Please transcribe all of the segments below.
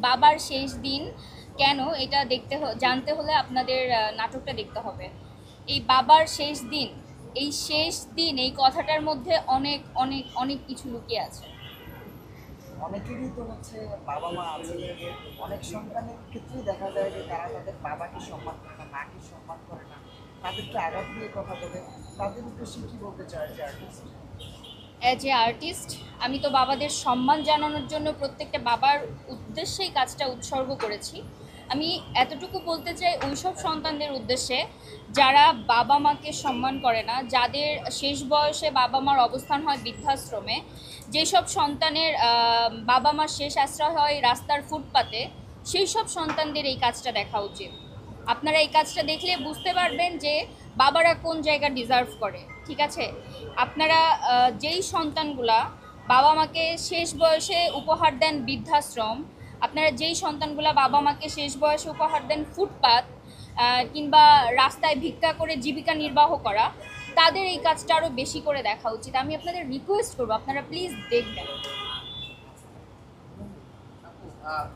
বাবার শেষ দিন কেন, এটা জানতে হলে আপনাদের নাটকটা দেখতে হবে। এই বাবার শেষ দিন, এই শেষ দিন, এই কথাটার মধ্যে অনেক অনেক অনেক কিছু লুকিয়ে আছে। অনেকেরই তো হচ্ছে বাবা মা আছে, অনেক সন্তানের ক্ষেত্রেই দেখা যায় যে তারা তাদের বাবাকে সম্মান করে না, মাকে সম্মান করে না, তাদেরকে আঘাত দিয়ে কথা বলে। তাদের উদ্দেশ্যে কি বলতে চায় যে আর্টিস্ট? অ্যাজ এ আর্টিস্ট আমি তো বাবাদের সম্মান জানানোর জন্য প্রত্যেকটা বাবার উদ্দেশ্যেই কাজটা উৎসর্গ করেছি। আমি এতটুকু বলতে চাই ওইসব সন্তানদের উদ্দেশ্যে যারা বাবা মাকে সম্মান করে না, যাদের শেষ বয়সে বাবা মার অবস্থান হয় বৃদ্ধাশ্রমে, যেসব সন্তানের বাবা মার শেষ আশ্রয় হয় রাস্তার ফুটপাতে, সেই সব সন্তানদের এই কাজটা দেখা উচিত। আপনারা এই কাজটা দেখলে বুঝতে পারবেন যে বাবারা কোন জায়গা ডিজার্ভ করে। ঠিক আছে, আপনারা যেই সন্তানগুলা বাবা মাকে শেষ বয়সে উপহার দেন বৃদ্ধাশ্রম, আপনারা যেই সন্তানগুলা বাবা মাকে শেষ বয়সে উপহার দেন ফুটপাত কিংবা রাস্তায় ভিক্ষা করে জীবিকা নির্বাহ করা, তাদের এই কাজটা আরও বেশি করে দেখা উচিত। আমি আপনাদের রিকোয়েস্ট করবো আপনারা প্লিজ দেখবেন।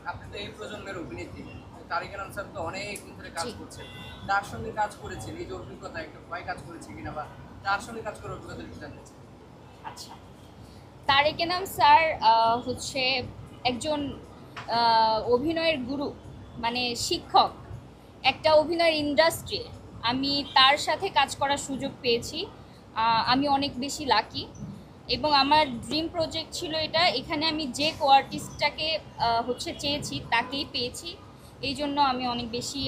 আপনি তো এই প্রজন্মের অভিনেত্রী, তারিক আনাম স্যার তো অনেক দিন ধরে কাজ করছে, তার সঙ্গে কাজ করেছেন, এই যে অভিজ্ঞতা একটা ভয় কাজ করেছে কিনা, বা তার সঙ্গে কাজ করার অভিজ্ঞতা একটু জানতে চাই। আচ্ছা, তারেক এনাম স্যার হচ্ছে একজন অভিনয়ের গুরু, মানে শিক্ষক, একটা অভিনয়ের ইন্ডাস্ট্রি। আমি তার সাথে কাজ করার সুযোগ পেয়েছি, আমি অনেক বেশি লাকি। এবং আমার ড্রিম প্রজেক্ট ছিল এটা, এখানে আমি যে কো আর্টিস্টটাকে হচ্ছে চেয়েছি তাকেই পেয়েছি। এই জন্য আমি অনেক বেশি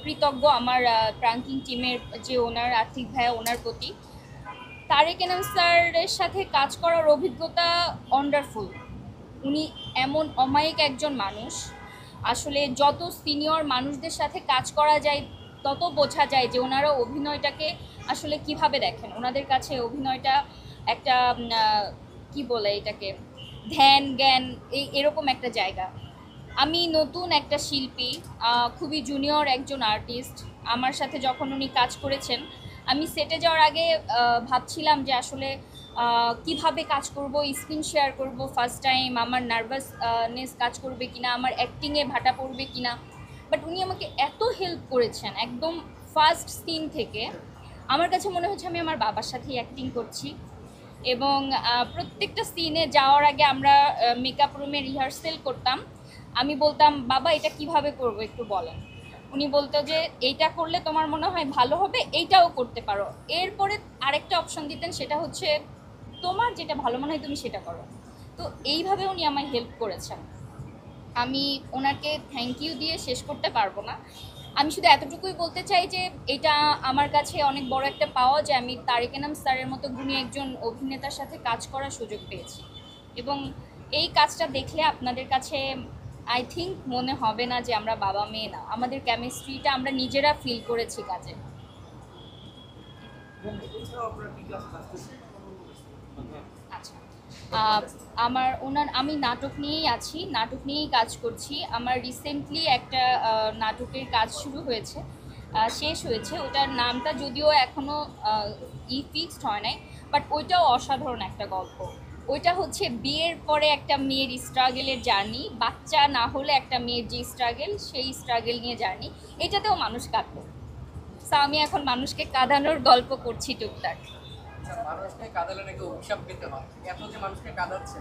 কৃতজ্ঞ আমার প্রাঙ্কিং টিমের যে ওনার আর্থিক ভাইয়া, ওনার প্রতি। তারেক এনাম স্যারের সাথে কাজ করার অভিজ্ঞতা ওয়ান্ডারফুল। উনি এমন অমায়িক একজন মানুষ, আসলে যত সিনিয়র মানুষদের সাথে কাজ করা যায় তত বোঝা যায় যে ওনারা অভিনয়টাকে আসলে কিভাবে দেখেন। ওনাদের কাছে অভিনয়টা একটা কি বলে এটাকে, ধ্যান জ্ঞান, এরকম একটা জায়গা। আমি নতুন একটা শিল্পী, খুবই জুনিয়র একজন আর্টিস্ট। আমার সাথে যখন উনি কাজ করেছেন, আমি সেটে যাওয়ার আগে ভাবছিলাম যে আসলে কিভাবে কাজ করব, স্ক্রিন শেয়ার করব ফার্স্ট টাইম, আমার নার্ভাসনেস কাজ করবে কিনা, আমার অ্যাক্টিংয়ে ভাটা পড়বে কিনা। বাট উনি আমাকে এত হেল্প করেছেন একদম ফার্স্ট সিন থেকে, আমার কাছে মনে হচ্ছে আমি আমার বাবার সাথেই অ্যাক্টিং করছি। এবং প্রত্যেকটা সিনে যাওয়ার আগে আমরা মেকআপ রুমে রিহার্সেল করতাম। আমি বলতাম, বাবা এটা কিভাবে করব একটু বলেন। উনি বলতো যে এইটা করলে তোমার মনে হয় ভালো হবে, এইটাও করতে পারো। এরপরে আরেকটা অপশন দিতেন, সেটা হচ্ছে তোমার যেটা ভালো মনে হয় তুমি সেটা করো। তো এইভাবে উনি আমায় হেল্প করেছেন। আমি ওনাকে থ্যাংক ইউ দিয়ে শেষ করতে পারবো না। আমি শুধু এতটুকুই বলতে চাই যে এটা আমার কাছে অনেক বড় একটা পাওয়া যে আমি তারেক এনাম স্যারের মতো গুণী একজন অভিনেতার সাথে কাজ করার সুযোগ পেয়েছি। এবং এই কাজটা দেখলে আপনাদের কাছে আই থিঙ্ক মনে হবে না যে আমরা বাবা মেয়ে না, আমাদের কেমিস্ট্রিটা আমরা নিজেরা ফিল করেছি কাজে। আচ্ছা, আমি নাটক নিয়েই আছি, নাটক নিয়েই কাজ করছি। আমার রিসেন্টলি একটা নাটকের কাজ শুরু হয়েছে, শেষ হয়েছে। ওটার নামটা যদিও এখনও ফিক্সড হয় নাই, বাট ওইটাও অসাধারণ একটা গল্প। ওইটা হচ্ছে বিয়ের পরে একটা মেয়ের স্ট্রাগেলের জার্নি, বাচ্চা না হলে একটা মেয়ের যে স্ট্রাগেল, সেই স্ট্রাগেল নিয়ে জার্নি। এটাতেও মানুষ কাঁদবে। সো আমি এখন মানুষকে কাঁদানোর গল্প করছি টুকটাক। আচ্ছা, মানুষকে কাঁদালে নাকি অভিশাপ পেতে হয়, এত যে মানুষকে কাঁদাচ্ছে